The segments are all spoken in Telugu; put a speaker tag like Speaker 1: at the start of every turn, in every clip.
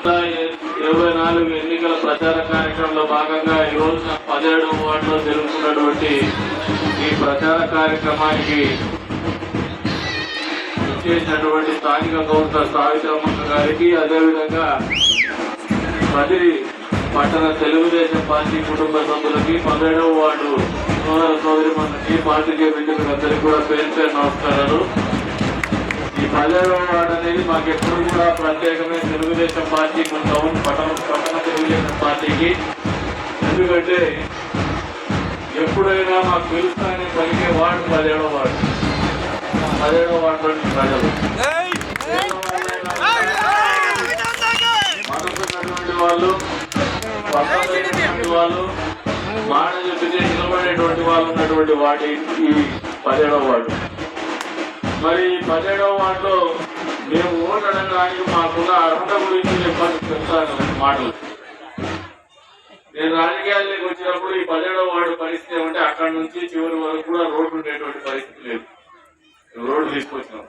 Speaker 1: 124 ఎన్నికల ప్రచార కార్యక్రమంలో భాగంగా ఈ రోజున 17వ వార్డులో జరుగుతున్నటువంటి ఈ ప్రచార కార్యక్రమానికి చేసినటువంటి స్థానిక కౌన్సిలర్ సావిత్రమ్మ గారికి, అదేవిధంగా మదిరి పట్టణ తెలుగుదేశం పార్టీ కుటుంబ సభ్యులకి, 17వ వార్డు సోదర సోదరిమణులకి, పార్టీకి మిత్రులందరికీ కూడా పేరు పేరు నమస్కారాలు. ఈ 17వ వార్డు అనేది మాకెప్పుడు కూడా ప్రత్యేకమైన తెలుగుదేశం పార్టీకి ఉంటాము, పట్టణ తెలుగుదేశం పార్టీకి. ఎందుకంటే ఎప్పుడైనా మాకు పిలుస్తానే పలికే వార్డు 17వ వార్డు. 17వ వార్డు ప్రజలు మనకున్నటువంటి వాళ్ళు, పక్కనటువంటి వాళ్ళు, మాట చెప్పితే నిలబడేటువంటి వాళ్ళు ఉన్నటువంటి వాటి ఈ 17వ వార్డు. మరి 17వ వార్డులో మేము ఓటు అడగడానికి మాకున్న అర్హత గురించి చెప్తాను మాటలు. నేను రాజకీయాల్లోకి వచ్చినప్పుడు ఈ 17వ వార్డు పరిస్థితి ఏమంటే అక్కడి నుంచి చివరి వరకు కూడా రోడ్డు ఉండేటువంటి పరిస్థితి లేదు. రోడ్డు తీసుకొచ్చినాం.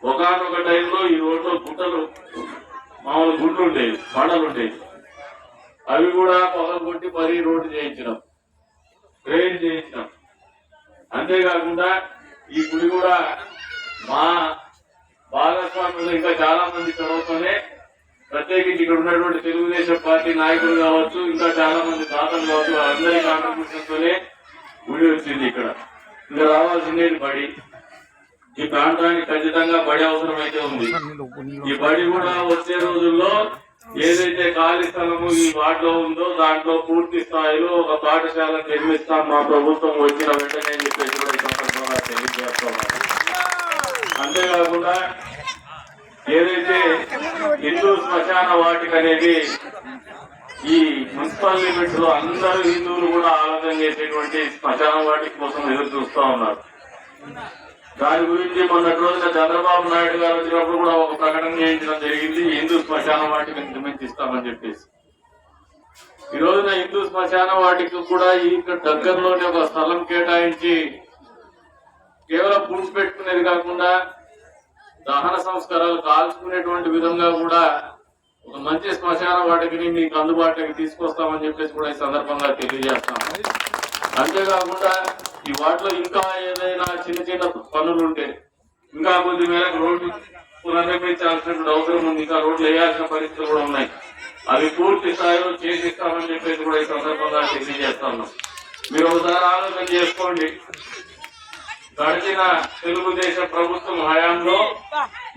Speaker 1: ఒకనొక టైంలో ఈ రోడ్లో గుట్టలు, మామూలు గుండ్లు ఉండేవి, బండలు ఉండేవి. అవి కూడా పొగలు కొట్టి మరీ రోడ్డు చేయించినాం, డ్రైన్ చేయించినాం. అంతేకాకుండా ఈ గుడి కూడా మా భాగస్వాములు ఇంకా చాలా మంది చదువుతూనే, ప్రత్యేకించి ఇక్కడ ఉన్నటువంటి తెలుగుదేశం పార్టీ నాయకులు కావచ్చు, ఇంకా చాలా మంది దాతలు కావచ్చు, వాళ్ళందరి కాంట్రిబ్యూషన్ తోనే గుడి వచ్చింది. ఇక్కడ ఇంకా రావాల్సిందేది బడి. ఈ ప్రాంతానికి ఖచ్చితంగా బడి అవసరం అయితే ఉంది. ఈ బడి కూడా వచ్చే రోజుల్లో ఏదైతే ఖాళీ స్థలము ఈ వార్డులో ఉందో దాంట్లో పూర్తి స్థాయిలో ఒక పాఠశాల నిర్మిస్తాం మా ప్రభుత్వం వచ్చిన వెంటనే చెప్పేసి తెలియజేస్తున్నాం. అంతేకాకుండా ఏదైతే హిందూ శ్మశాన వాటిక అనేది ఈ మున్సిపల్ లిమిట్స్ లో అందరూ హిందువులు కూడా ఆలోచన చేసేటువంటి శ్మశాన వాటిక కోసం ఎదురు చూస్తా ఉన్నారు. దాని గురించి మొన్నటి రోజున చంద్రబాబు నాయుడు గారు వచ్చినప్పుడు కూడా ఒక ప్రకటన చేయించడం జరిగింది, హిందూ శ్మశాన వాటిక నిర్మించిస్తామని చెప్పేసి. ఈ రోజున హిందూ శ్మశాన వాటిక కూడా ఇక్కడ దగ్గరలోనే ఒక స్థలం కేటాయించి కేవలం పూడ్చి పెట్టుకునేది కాకుండా దహన సంస్కారాలు కాల్చుకునేటువంటి విధంగా కూడా ఒక మంచి శ్మశాన వాటికని మీకు అందుబాటులోకి తీసుకొస్తామని చెప్పేసి కూడా ఈ సందర్భంగా తెలియజేస్తాం. అంతేకాకుండా ఈ వాటిలో ఇంకా ఏదైనా చిన్న చిన్న పనులు ఉంటే, ఇంకా కొద్ది మేరకు రోడ్డు పునర్నిర్మించాల్సినటువంటి అవసరం ఉంది, ఇంకా రోడ్లు వేయాల్సిన పరిస్థితులు కూడా ఉన్నాయి. అవి పూర్తి స్థాయిలో చేసిస్తామని చెప్పేసి కూడా ఈ సందర్భంగా తెలియజేస్తాను. మీరు ఒకసారి ఆలోచన చేసుకోండి, గడిచిన తెలుగుదేశం ప్రభుత్వం హయాంలో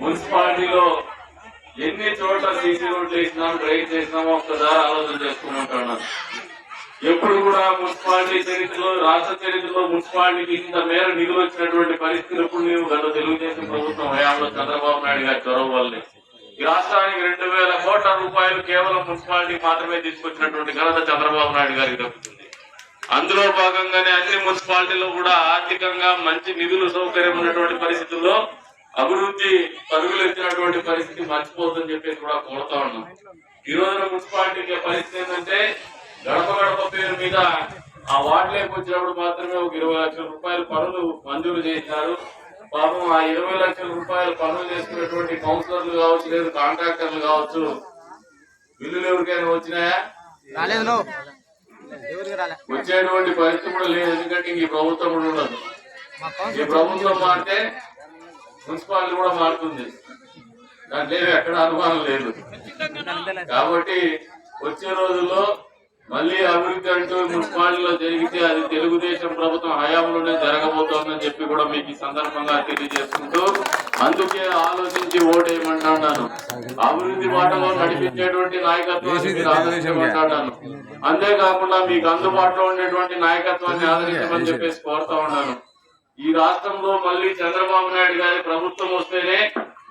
Speaker 1: మున్సిపాలిటీలో ఎన్ని చోట్ల సీసీ రోడ్లు వేసినాం, డ్రైన్ చేసినామో ఒక్కసారి ఆలోచన చేసుకుంటున్నాను. ఎప్పుడు కూడా మున్సిపాలిటీ చరిత్రలో, రాష్ట్ర చరిత్రలో మున్సిపాలిటీకి ఇంత మేర నిధులు వచ్చినటువంటి పరిస్థితులు ఎప్పుడు లేవు. గత తెలుగుదేశం ప్రభుత్వం హయాంలో చంద్రబాబు నాయుడు గారి చొరవ వల్లే ఈ రాష్ట్రానికి 2000 కోట్ల రూపాయలు కేవలం మున్సిపాలిటీకి మాత్రమే తీసుకొచ్చినటువంటి ఘనత చంద్రబాబు నాయుడు గారికి దక్కుతుంది. అందులో భాగంగానే అన్ని మున్సిపాలిటీలో కూడా ఆర్థికంగా మంచి నిధులు సౌకర్యం ఉన్నటువంటి పరిస్థితుల్లో అభివృద్ధి పరుగులు ఎత్తినటువంటి పరిస్థితి మర్చిపోతుందని చెప్పేసి కూడా కోరుతా ఉన్నాం. ఈ రోజున మున్సిపాలిటీకి పరిస్థితి ఏంటంటే గడప గడప పేరు మీద ఆ వార్డులోకి వచ్చినప్పుడు మాత్రమే ఒక 20 లక్షల రూపాయల పనులు మంజూరు చేశారు. పాపం ఆ 20 లక్షల రూపాయల పనులు చేసుకున్నటువంటి కౌన్సిలర్లు కావచ్చు, లేదు కాంట్రాక్టర్లు కావచ్చు, బిల్లులు ఎవరికైనా వచ్చినాయా? వచ్చేటువంటి పరిస్థితి కూడా లేదు. ఎందుకంటే ఈ ప్రభుత్వం కూడా ఉండదు. ఈ ప్రభుత్వం మారితే మున్సిపాలిటీ కూడా మారుతుంది, దాంట్లో ఎక్కడ అనుమానం లేదు. కాబట్టి వచ్చే రోజుల్లో మళ్ళీ అభివృద్ధి అంటూ మున్సిపాలిటీలో జరిగితే అది తెలుగుదేశం ప్రభుత్వం హయాంలోనే జరగబోతోందని చెప్పి కూడా మీకు ఈ సందర్భంగా తెలియజేసుకుంటూ, అందుకే ఆలోచించి ఓటేయమంటున్నాను. అభివృద్ధి బాటలో నడిపించేటువంటి నాయకత్వాన్ని మీరు ఆదరించమంటున్నాను. అంతేకాకుండా మీకు అందుబాటులో ఉండేటువంటి నాయకత్వాన్ని ఆదరించమని చెప్పేసి కోరుతా ఉన్నాను. ఈ రాష్ట్రంలో మళ్ళీ చంద్రబాబు నాయుడు గారి ప్రభుత్వం వస్తేనే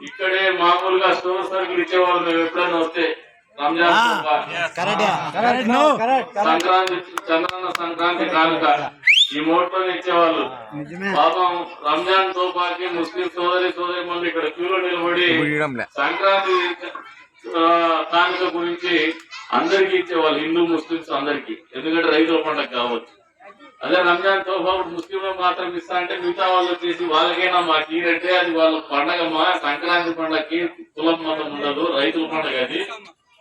Speaker 1: ఇక్కడే మామూలుగా స్టోర్ సరుకులు ఇచ్చేవాళ్ళు. మేము ఎప్పుడైనా వస్తే రంజాన్ సంక్రాంతి, చంద్రన్న సంక్రాంతి కానుక ఈ మోట్లో ఇచ్చేవాళ్ళు. పాపం రంజాన్ తో పాటు ముస్లిం సోదరి మళ్ళీ ఇక్కడ క్యూలో నిలబడి సంక్రాంతి కానుక గురించి అందరికీ ఇచ్చేవాళ్ళు, హిందూ ముస్లింస్ అందరికీ. ఎందుకంటే రైతుల పండుగ కావచ్చు. అదే రంజాన్ తో పాటు ముస్లింలు మాత్రం ఇస్తా అంటే మిగతా వాళ్ళు వచ్చేసి వాళ్ళకైనా మాకు ఈడంటే అది వాళ్ళ పండగ, మా సంక్రాంతి పండగకి కులం మతం ఉండదు, రైతుల పండుగ అది.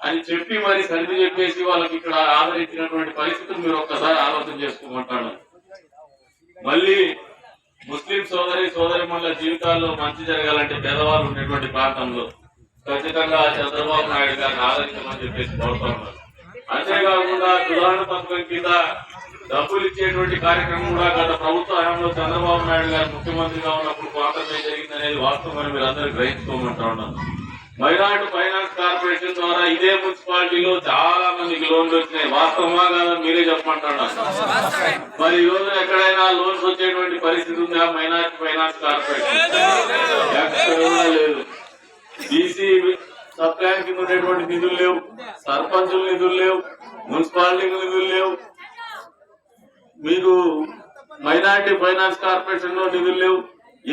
Speaker 1: అని చెప్పి మరి సరిది చెప్పేసి వాళ్ళకి ఇక్కడ ఆదరించినటువంటి పరిస్థితులు మీరు ఒక్కసారి ఆలోచన చేసుకోమంటాను. మళ్ళీ ముస్లిం సోదరిమణుల జీవితాల్లో మంచి జరగాలంటే పేదవాళ్ళు ఉండేటువంటి ప్రాంతంలో ఖచ్చితంగా చంద్రబాబు నాయుడు గారిని ఆదరించమని చెప్పేసి కోరుతా ఉన్నారు. అంతేకాకుండా తులాను పథకం కింద డబ్బులు ఇచ్చేటువంటి కార్యక్రమం కూడా గత ప్రభుత్వ హయాంలో చంద్రబాబు నాయుడు గారు ముఖ్యమంత్రిగా ఉన్నప్పుడు మాత్రమే జరిగింది అనేది వాస్తవం మీరు అందరూ గ్రహించుకోమంటా ఉన్నారు. మైనార్టీ ఫైనాన్స్ కార్పొరేషన్ ద్వారా ఇదే మున్సిపాలిటీలో చాలా మందికి లోన్లు వచ్చినాయి. వాస్తవమా కాదా మీరే చెప్పమంటున్నారు. మరి ఈ రోజు ఎక్కడైనా లోన్స్ వచ్చేటువంటి పరిస్థితి ఉందా మైనార్టీ ఫైనాన్స్ కార్పొరేషన్? ఎక్కడ లేదు. బీసీ సబ్ ప్లాన్ కింద ఉండేటువంటి నిధులు లేవు, సర్పంచుల నిధులు లేవు, మున్సిపాలిటీ నిధులు లేవు, మీకు మైనార్టీ ఫైనాన్స్ కార్పొరేషన్ లో నిధులు లేవు,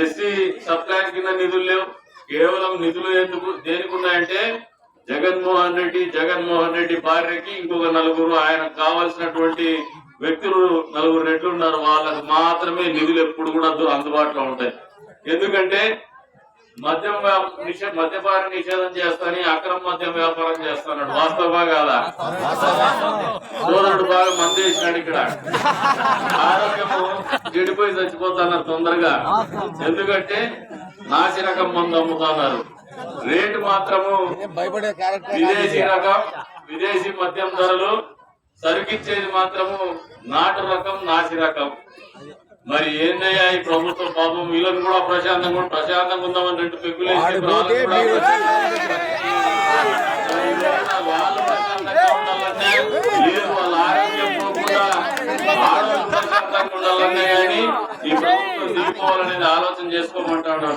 Speaker 1: ఎస్సీ సబ్ ప్లాన్ కింద నిధులు లేవు. కేవలం నిధులు ఎందుకు దేనికి ఉన్నాయంటే జగన్మోహన్ రెడ్డి భార్యకి ఇంకొక నలుగురు ఆయనకు కావాల్సినటువంటి వ్యక్తులు 4 రెట్లు ఉన్నారు. వాళ్ళకు మాత్రమే నిధులు ఎప్పుడు కూడా అందుబాటులో ఉంటాయి. ఎందుకంటే మద్యపాన నిషేధం చేస్తానని అక్రమ మద్యం వ్యాపారం చేస్తున్నాడు. వాస్తవా కాదా? సోదరుడు బాగా మందేసినాడు. ఇక్కడ ఆరోగ్యము చెడిపోయి చచ్చిపోతున్నారు తొందరగా. ఎందుకంటే నాసి రకం మందు అమ్ముతున్నారు. రేటు మాత్రము విదేశీ మద్యం ధరలు, సరుకిచ్చేది మాత్రము నాటు రకం, నాసి రకం. మరి ఏందయ్యా ఈ ప్రభుత్వం? పాపం వీళ్ళని కూడా ప్రశాంతంగా ఉందామని 2 పెగ్గులు వేసి వాళ్ళు లేదు, వాళ్ళ ఆరోగ్యం పోకుండా ఆరోగ్యం ప్రశాంతంగా ఉండాలన్నా కానీ ఈ ప్రభుత్వం దిగిపోవాలనేది ఆలోచన చేసుకోమంటాడు.